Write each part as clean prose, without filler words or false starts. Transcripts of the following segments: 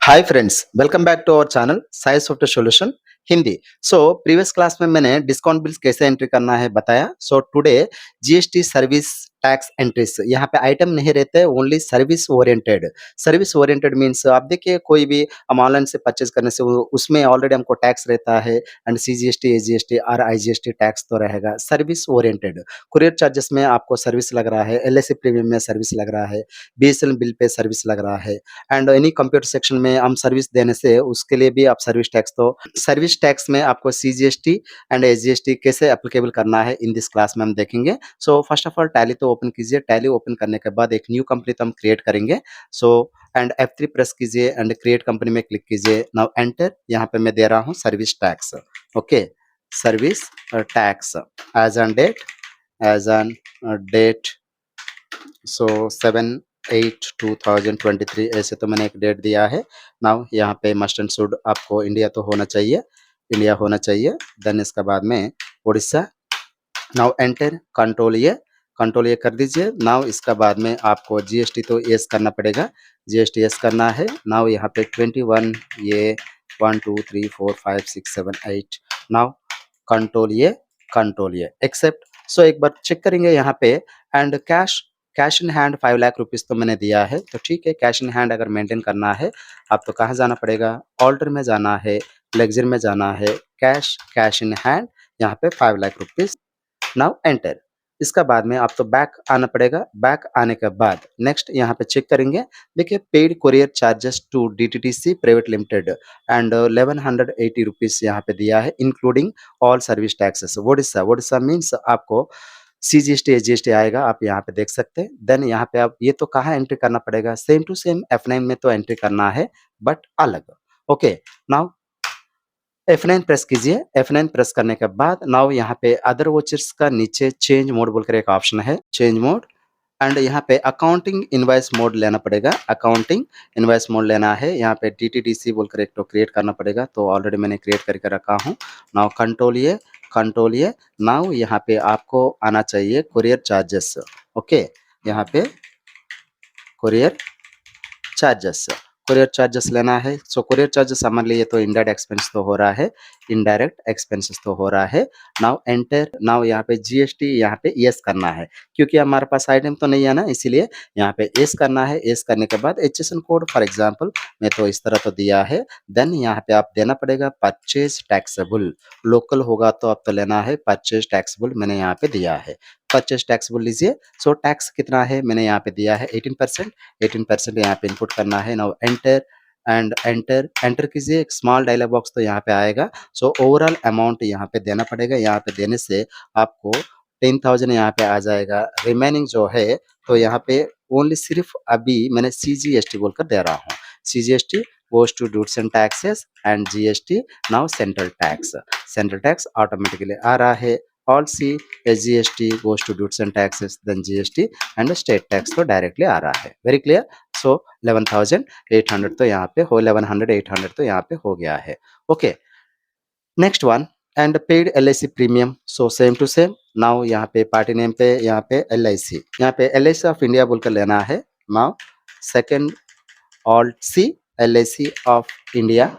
Hi friends, welcome back to our channel science software solution Hindi. Previous class में मैंने discount bills कैसे entry करना है बताया। Today GST service tax entries, यहाँ पे आइटम नहीं रहते, only service oriented. Service oriented means आप देखिए कोई भी हम ऑनलाइन से परचेज करने से उसमें ऑलरेडी हमको टैक्स रहता है एंड सीजीएसटी, एजीएसटी और आईजीएसटी टैक्स तो रहेगा। सर्विस ओरिएंटेड कुरियर चार्जेस में आपको सर्विस लग रहा है, एलआईसी प्रीमियम में सर्विस लग रहा है, बीएसएनएल बिल पे सर्विस लग रहा है एंड एनी कंप्यूटर सेक्शन में हम सर्विस देने से उसके लिए भी आप सर्विस टैक्स में आपको सीजीएसटी एंड एसजीएसटी कैसे एप्लीकेबल करना है इन दिस क्लास में हम देखेंगे। फर्स्ट ऑफ ऑल टैली तो ओपन कीजिए। टैली ओपन करने के बाद एक न्यू कंपनी तो हम क्रिएट करेंगे। सो एंड F3 प्रेस कीजिए एंड क्रिएट कंपनी में क्लिक कीजिए। नाउ एंटर, यहाँ पे मैं दे रहा हूँ service tax. Okay, service tax as on date, as on date 7/8/2023 ऐसे तो मैंने एक डेट दिया है। नाउ यहाँ पे मस्ट एंड शुड आपको इंडिया तो होना चाहिए, इंडिया होना चाहिए। देन इसके बाद में उड़ीसा। नाउ एंटर, कंट्रोल ये कर दीजिए। नाउ इसका बाद में आपको जीएसटी तो यस करना पड़ेगा, जीएसटी यस करना है। नाउ यहाँ पे 21 ये 1 2 3 4 5 6 7 8। नाउ कंट्रोल ये एक्सेप्ट। एक बार चेक करेंगे यहाँ पे and cash in hand 5 lakh rupees तो मैंने दिया है, तो ठीक है। कैश इन हैंड अगर मेंटेन करना है आप तो कहाँ जाना पड़ेगा, ऑल्टर में जाना है, लेक्चर में जाना है, कैश इन हैंड, यहाँ पे 5 लाख रुपीज़। Now enter. इसका बाद में आप तो बैक आना पड़ेगा। बैक आने के बाद नेक्स्ट यहाँ पे चेक करेंगे। देखिए paid courier charges to DTTC private limited and 1180 rupees यहाँ पे दिया है including all service taxes. What is means आपको सीजीएसटी एजीएसटी आएगा, आप यहाँ पे देख सकते हैं। देन यहाँ पे आप ये तो कहाँ एंट्री करना पड़ेगा, सेम टू सेम F9 में तो एंट्री करना है बट अलग। ओके, नाउ F9 प्रेस कीजिए। F9 प्रेस करने के बाद नाउ यहाँ पे अदर वोचर्स का नीचे चेंज मोड बोलकर एक ऑप्शन है, चेंज मोड एंड यहाँ पे अकाउंटिंग इनवॉइस मोड लेना पड़ेगा। अकाउंटिंग इनवॉइस मोड लेना है, यहाँ पे डीटीडीसी बोलकर एक तो क्रिएट करना पड़ेगा, तो ऑलरेडी मैंने क्रिएट करके रखा हूँ। नाउ कंट्रोल ये नाउ यहाँ पे आपको आना चाहिए कुरियर चार्जेस। ओके, यहाँ पे कुरियर चार्जेस, कुरियर चार्जेस लेना है। कुरियर चार्जेस हमारे लिए तो इनडायरेक्ट एक्सपेंस तो हो रहा है, इनडायरेक्ट एक्सपेंसेस तो हो रहा है। Now enter. नाउ यहाँ पे जीएसटी यहाँ पे यस करना है, क्योंकि हमारे पास आइटम तो नहीं है ना, इसीलिए यहाँ पे यस करना है। यस करने के बाद एचएसएन कोड फॉर एग्जांपल मैं तो इस तरह तो दिया है। देन यहाँ पे आप देना पड़ेगा परचेज टैक्सेबल, लोकल होगा तो आप तो लेना है परचेज टैक्सेबल, मैंने यहाँ पे दिया है। परचेज टैक्सेबल लीजिए। टैक्स कितना है मैंने यहाँ पे दिया है 18%। 18% यहाँ पे इनपुट करना है। नाउ एंटर एंड एंटर कीजिए। एक स्मॉल डायलॉग बॉक्स तो यहाँ पे आएगा। ओवरऑल अमाउंट यहाँ पे देना पड़ेगा। यहाँ पे देने से आपको 10,000 यहाँ पे आ जाएगा। रिमेनिंग जो है तो यहाँ पे ओनली सिर्फ अभी मैंने सीजीएसटी बोलकर दे रहा हूँ। CGST goes to duties and taxes and GST now central tax automatically आ रहा है। All C GST goes to duties and taxes then GST and state tax तो डायरेक्टली आ रहा है। Very clear. 11,800 तो यहाँ पे हो, 1100 तो यहाँ पे हो गया है। Okay, next one and paid LIC premium. Same to same. Now यहाँ पे पार्टी नेम पे यहाँ पे LIC, यहाँ पे LIC ऑफ इंडिया बोलकर लेना है। Now second alt C LIC of India,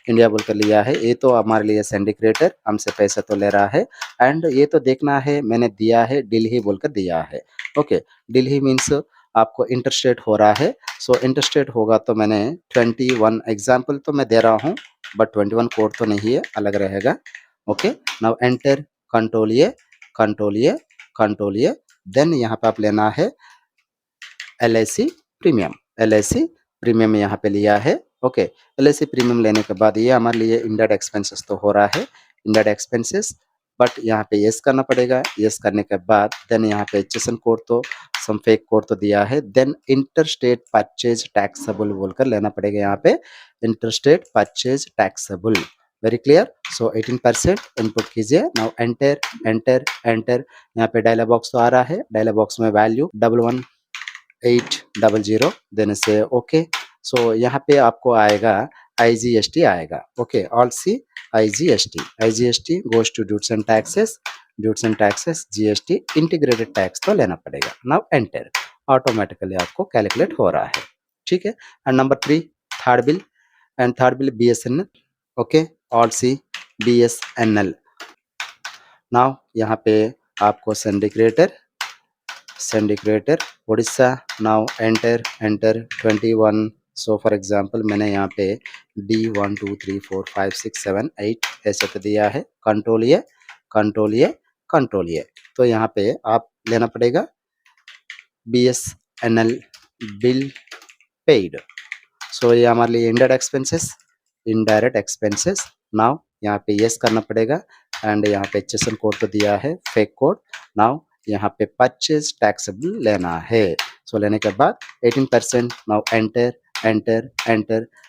India बोलकर लिया है। ये तो हमारे लिए सिंडिकेटर हमसे पैसा तो ले रहा है एंड ये तो देखना है मैंने दिया है दिल्ली बोलकर दिया है। ओके, दिल्ली मीन्स आपको इंटरस्टेट हो रहा है। इंटरस्टेट होगा तो मैंने 21 एग्जाम्पल तो मैं दे रहा हूँ बट 21 कोड तो नहीं है, अलग रहेगा। Okay, now enter. कंट्रोल ये देन यहाँ पे आप लेना है LIC प्रीमियम। LIC प्रीमियम यहाँ पे लिया है। ओके, LIC प्रीमियम लेने के बाद ये हमारे लिए इंडायरेक्ट एक्सपेंसेस तो हो रहा है, इंडायरेक्ट एक्सपेंसेस बट यहाँ पे यस करना पड़ेगा। यस करने के बाद देन यहाँ पे HSN कोड तो सम फेक कोड तो दिया है। देन इंटरस्टेट परचेज टैक्सेबल बोलकर लेना पड़ेगा, यहाँ पे interstate purchase taxable. Very clear. 18% input कीजिए। Now enter enter. यहाँ पे डायलॉग बॉक्स तो आ रहा है। डायलॉग बॉक्स में वैल्यू 11,800 देने से ओके। यहाँ पे आपको आएगा IGST आएगा। Okay, all C IGST goes to duties and taxes GST integrated tax तो लेना पड़ेगा। नाउ एंटर, ऑटोमेटिकली आपको कैलकुलेट हो रहा है। ठीक है। And number 3 third bill and third bill BSNL, okay, all C BSNL। Now यहाँ पे आपको syndicator Orissa. Now enter 21। So for example मैंने यहाँ पे D1 2 3 4 5 6 7 8 ऐसे तो दिया है। कंट्रोल ये। तो यहाँ पे आप लेना पड़ेगा BSNL बिल पेड। सो ये हमारे लिए इनडायरेक्ट एक्सपेंसेस। नाउ यहाँ पे यस करना पड़ेगा एंड यहाँ पे HSN कोड तो दिया है, फेक कोड। नाउ यहाँ पे परचेज टैक्सेबल लेना है। सो लेने के बाद 18%। Now enter.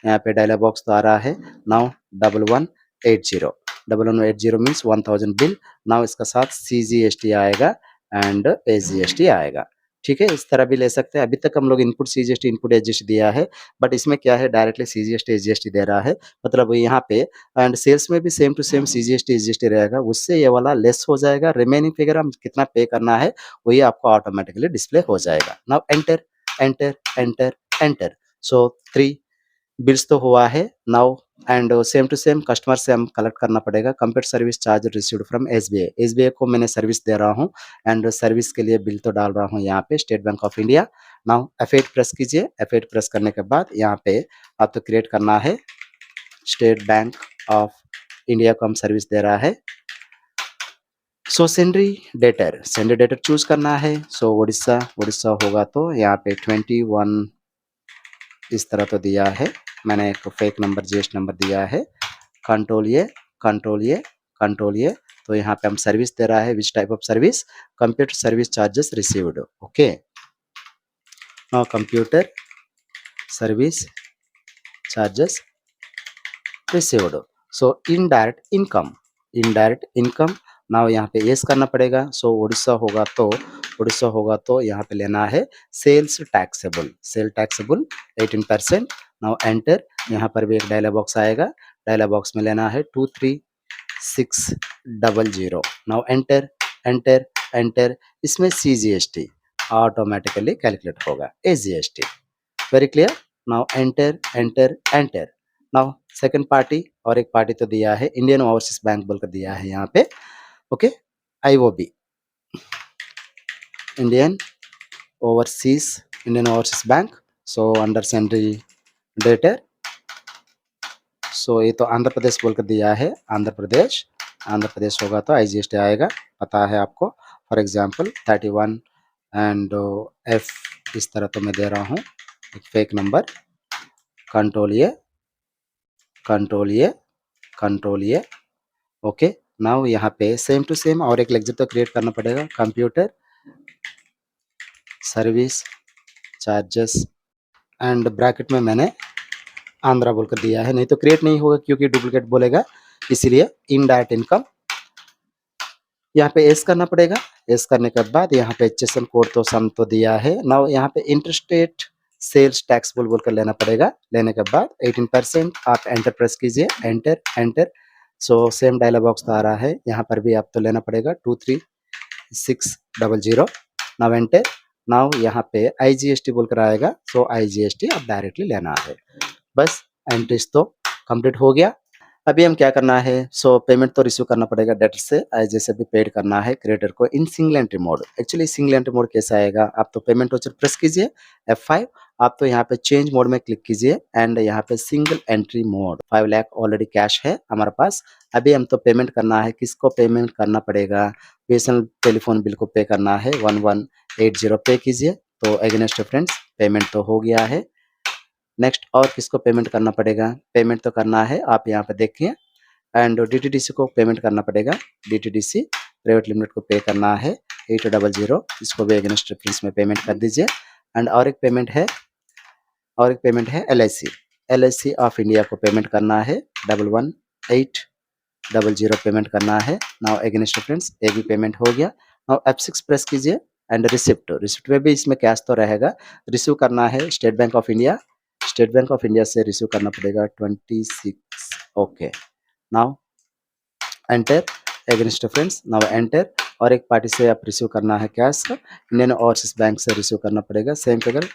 यहाँ पे डायलॉग बॉक्स तो आ रहा है। Now 1180 means 1000 bill. नाउ इसका साथ CGST आएगा एंड SGST आएगा। ठीक है, इस तरह भी ले सकते हैं। अभी तक हम लोग इनपुट CGST इनपुट SGST दिया है, बट इसमें क्या है डायरेक्टली CGST SGST दे रहा है। मतलब यहाँ पे एंड सेल्स में भी same to same CGST SGST रहेगा, उससे ये वाला लेस हो जाएगा। रिमेनिंग फिगर हम कितना पे करना है वही आपको ऑटोमेटिकली डिस्प्ले हो जाएगा। Now enter. सो 3 बिल्स तो हुआ है। Now and same to same customer से हम कलेक्ट करना पड़ेगा। Computer service charge received from SBI को मैंने सर्विस दे रहा हूँ एंड सर्विस के लिए बिल तो डाल रहा हूँ यहाँ पे state bank of India. Now F8 press कीजिए। F8 प्रेस करने के बाद यहाँ पे आपको क्रिएट करना है स्टेट बैंक ऑफ इंडिया को हम सर्विस दे रहा है। सो सेंडरी डेटर चूज करना है। सो उड़ीसा होगा तो यहाँ पे 21 इस तरह तो दिया है। मैंने एक फेक नंबर GST नंबर दिया है। कंट्रोल ये। तो यहाँ पे हम सर्विस दे रहा है। Which type of service? Computer service charges received. Okay, now computer service charges received. So indirect income. Now यहाँ पे यस करना पड़ेगा। सो उड़ीसा होगा तो यहाँ पे लेना है सेल टैक्सेबल 18%। Now enter. यहाँ पर भी एक डायलॉग बॉक्स आएगा। डायलॉग बॉक्स में लेना है 23600। Now enter. इसमें CGST ऑटोमेटिकली कैलकुलेट होगा, SGST। Very clear. Now enter. Now second party और एक पार्टी तो दिया है इंडियन ओवरसीज बैंक बोलकर दिया है यहाँ पे। Okay, IOB Indian overseas bank. So under sundry debtor. So ये तो आंध्र प्रदेश बोलकर दिया है। आंध्र प्रदेश होगा तो IGST आएगा, पता है आपको। फॉर एग्जांपल 31 एंड F इस तरह तो मैं दे रहा हूँ एक फेक नंबर। कंट्रोल ये। ओके, नाउ यहाँ पे सेम टू सेम और एक लेक्चर तो क्रिएट करना पड़ेगा। Computer service charges and bracket में मैंने आंध्रा बोलकर दिया है, नहीं तो क्रिएट नहीं होगा क्योंकि डुप्लीकेट बोलेगा, इसीलिए इनडायरेक्ट इनकम यहाँ पे एस करना पड़ेगा। एस करने के बाद यहाँ पे HSN कोड तो सम तो दिया है। नाउ यहाँ पे इंटरस्टेट सेल्स टैक्स बोलकर लेना पड़ेगा। लेने के बाद 18% आप एंटर प्रेस कीजिए। Enter. So same dialog box तो आ रहा है। यहाँ पर भी आप तो लेना पड़ेगा 23600। Now enter. नाउ यहाँ पे IGST बोलकर आएगा। सो IGST आप डायरेक्टली लेना है। बस एंट्रीज तो कंप्लीट हो गया। अभी हम क्या करना है? सो पेमेंट तो रिसीव करना पड़ेगा डेटर से, जैसे भी पेड करना है क्रिएटर को in single entry mode. Actually single entry mode कैसा आएगा? आप तो पेमेंट वाउचर प्रेस कीजिए F5। आप तो यहाँ पे चेंज मोड में क्लिक कीजिए एंड यहाँ पे single entry mode 5 lakh already cash है हमारे पास। अभी हम तो पेमेंट करना है। किसको पेमेंट करना पड़ेगा? BSNL टेलीफोन बिल को पे करना है 1180 पे कीजिए। तो अगेंस्ट फ्रेंड्स पेमेंट तो हो गया है। नेक्स्ट और किसको पेमेंट करना पड़ेगा? पेमेंट तो करना है, आप यहाँ पे देखिए एंड DTDC को पेमेंट करना पड़ेगा। DTDC प्राइवेट लिमिटेड को पे करना है 800। इसको भी अगेंस्ट रेफरेंस में पेमेंट कर दीजिए। एंड और एक पेमेंट है LIC ऑफ इंडिया को पेमेंट करना है 11800 पेमेंट करना है। नाउ अगेंस्ट रेफरेंस एक भी पेमेंट हो गया। नाउ F6 प्रेस कीजिए एंड रिसिप्ट में भी इसमें कैश तो रहेगा। रिसीव करना है स्टेट बैंक ऑफ इंडिया से रिसीव करना पड़ेगा 26। Okay, now enter. Against friends now enter. और एक पार्टी से आप रिसीव करना है कैश का, इंडियन ओवरसीज बैंक से रिसीव करना पड़ेगा सेम फिगर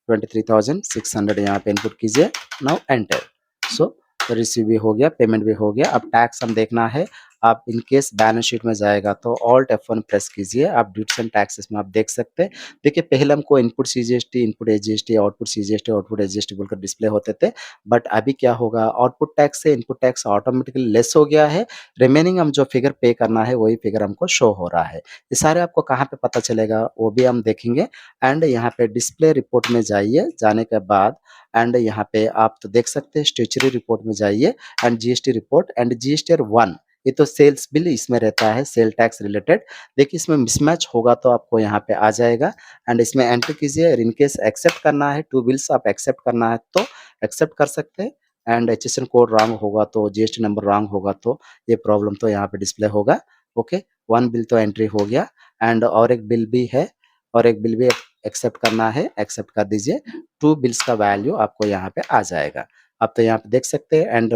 23,600 यहाँ पे इनपुट कीजिए। Now enter. सो रिसीव भी हो गया, पेमेंट भी हो गया। अब टैक्स हम देखना है। आप इन केस बैलेंस शीट में जाएगा तो ऑल्ट F1 प्रेस कीजिए। आप ड्यूटीज एंड टैक्सेस में आप देख सकते हैं। देखिए पहले हमको input CGST, input SGST, output CGST, output SGST बोलकर डिस्प्ले होते थे। बट अभी क्या होगा, आउटपुट टैक्स से इनपुट टैक्स ऑटोमेटिकली लेस हो गया है। रिमेनिंग हम जो फिगर पे करना है वही फिगर हमको शो हो रहा है। ये सारे आपको कहाँ पे पता चलेगा वो भी हम देखेंगे। एंड यहाँ पे डिस्प्ले रिपोर्ट में जाइए, जाने के बाद एंड यहाँ पे आप तो देख सकते हैं स्टेचुरी रिपोर्ट में जाइए and GST report and GSTR 1, ये तो सेल्स बिल इसमें रहता है, सेल टैक्स रिलेटेड। देखिए इसमें मिसमैच होगा तो आपको यहाँ पे आ जाएगा एंड इसमें एंटर कीजिए। इन केस एक्सेप्ट करना है, 2 बिल्स आप एक्सेप्ट करना है तो एक्सेप्ट कर सकते हैं। एंड एचएसएन कोड रॉन्ग होगा तो, जीएसटी नंबर रॉन्ग होगा तो ये प्रॉब्लम तो यहाँ पे डिस्प्ले होगा। ओके, 1 बिल तो एंट्री हो गया एंड और एक बिल भी है, और एक बिल भी एक्सेप्ट करना है, एक्सेप्ट कर दीजिए। 2 बिल्स का वैल्यू आपको यहाँ पे आ जाएगा। आप तो यहाँ पे देख सकते हैं एंड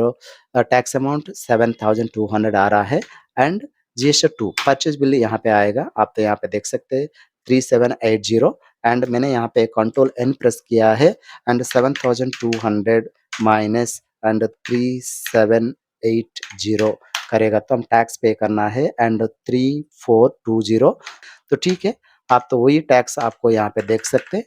टैक्स अमाउंट 7200 आ रहा है एंड GST 2 परचेज बिल यहाँ पे आएगा। आप तो यहाँ पे देख सकते हैं 3780 एंड मैंने यहाँ पे कंट्रोल N प्रेस किया है एंड 7200 माइनस एंड 3780 करेगा तो हम टैक्स पे करना है एंड 3420। तो ठीक है, आप तो वही टैक्स आपको यहाँ पे देख सकते हैं।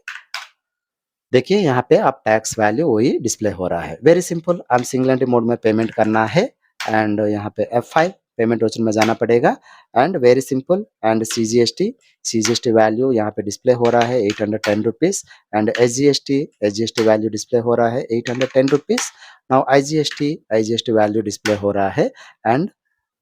देखिए यहाँ पे आप टैक्स वैल्यू वही डिस्प्ले हो रहा है। वेरी सिंपल, हम सिंगल एंट्री मोड में पेमेंट करना है एंड यहाँ पे F5 पेमेंट ऑप्शन में जाना पड़ेगा and very simple and CGST value यहाँ पे डिस्प्ले हो रहा है 810 rupees and SGST value display हो रहा है 810 rupees. Now IGST value display हो रहा है एंड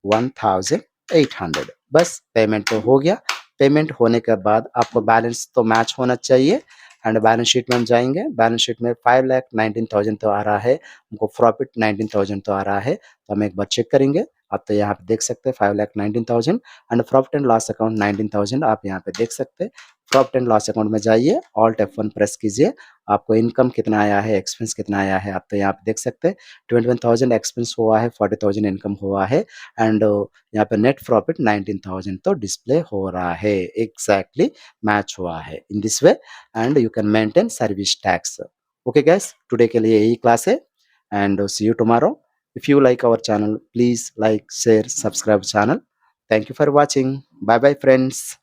1800। बस पेमेंट तो हो गया। पेमेंट होने के बाद आपको बैलेंस तो मैच होना चाहिए एंड बैलेंस शीट में हम जाएंगे। बैलेंस शीट में 5,19,000 तो आ रहा है, हमको प्रॉफिट 19,000 तो आ रहा है। तो हम एक बार चेक करेंगे। आप तो यहाँ पे देख सकते हैं 5,19,000 and profit and loss account 19,000 आप यहाँ पे देख सकते हैं। प्रॉफिट एंड लॉस अकाउंट में जाइए, ऑल्ट F1 प्रेस कीजिए। आपको इनकम कितना आया है, एक्सपेंस कितना आया है, आप तो यहाँ पे देख सकते हैं 21,000 एक्सपेंस हुआ है, 40,000 इनकम हुआ है एंड यहाँ पे नेट प्रॉफिट 19,000 तो डिस्प्ले हो रहा है। एग्जैक्टली मैच हुआ है in this way and you can maintain service tax. Okay guys, today के लिए यही क्लास है and see you tomorrow. If you like our channel, please like, share, subscribe channel. Thank you for watching. Bye bye friends.